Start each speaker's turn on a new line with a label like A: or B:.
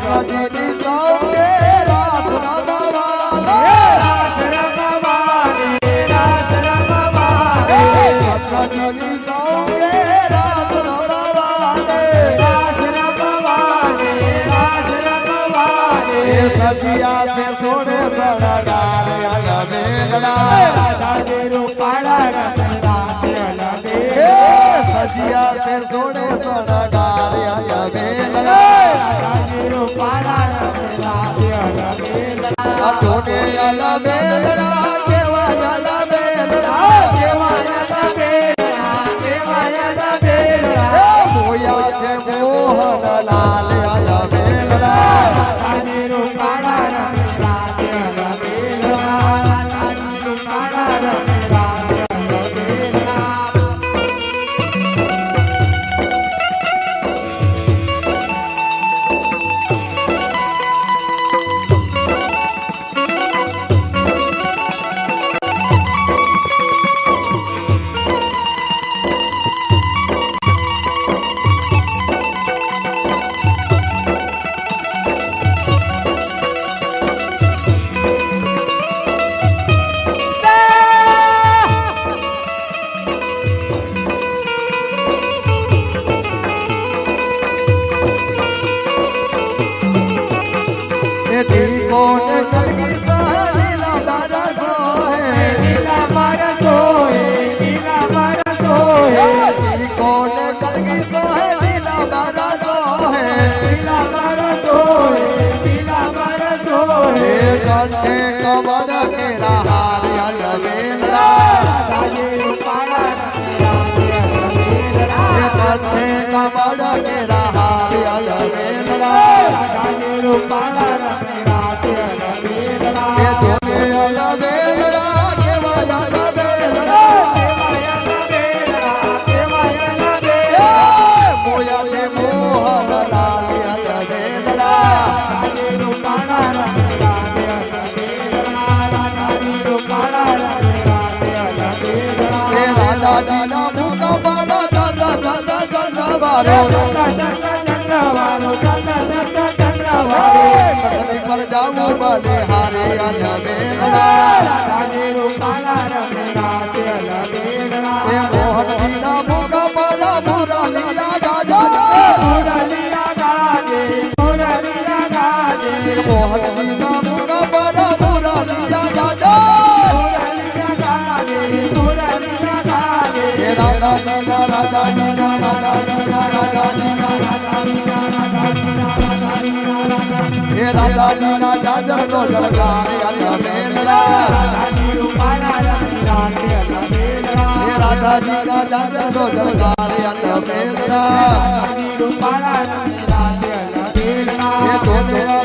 A: કૃષ્ણજીની સૌકે રાસ રમવાલે
B: રાસ રમવાલે રાસ રમવાલે
A: કૃષ્ણજીની સૌકે રાસ રમવાલે
B: રાસ રમવાલે રાસ રમવાલે
A: સજિયા છે સોને સણગાર અલબેલા
B: રાધાજી રૂપાળા રમે રાસ અલબેલા
A: સજિયા છે સોને સણગાર અલબેલા
B: રાધાજી રૂપાળા રમે રાસ અલબેલા
A: જોને અલબેલા કેવાય અલબેલા
B: કેવાય અલબેલા કેવાય અલબેલા
A: મોયા છે મોહન લાલ અલબેલા
B: રાધાજી રૂપાળા રમે રાસ અલબેલા રાધાજી રૂપાળા રમે રાસ અલબેલા
A: કોને કલગી સહેલા બરસો હે
B: લીલા બરસો હે લીલા બરસો હે
A: કોને કલગી સહેલા બરસો હે
B: લીલા બરસો હે લીલા બરસો હે
A: કંઠે કમર કેરા હાર અલબેલા
B: રાધાજી રૂપાળા રમે રાસ અલબેલા
A: કંઠે કમર કેરા હાર અલબેલા
B: રાધાજી રૂપાળા રમે રાસ અલબેલા
A: જોને અલબેલા કેવાય અલબેલા
B: કેવાય અલબેલા કેવાય અલબેલા
A: મોયા છે મોહન લાલ અલબેલા
B: રાધાજી રૂપાળા રમે રાસ અલબેલા રાધાજી રૂપાળા રમે રાસ અલબેલા
A: રાધાજીના મુખ પર દાદા દાદા દાદા વારો કદલી પર જાવું બને હારે અલબેલા એ મોહનજીના મુખ પર મુરલિયા ગાજો મોહનજીના મુખ પર મુરલિયા ગાજો એ રાધાજીના રાધાજીના રાધાજીના રાધાજીના એ રાધાજીના જાજર નો જળગારે અલબેલા એ રાધાજીના જાજર નો જળગારે અલબેલા એ તોને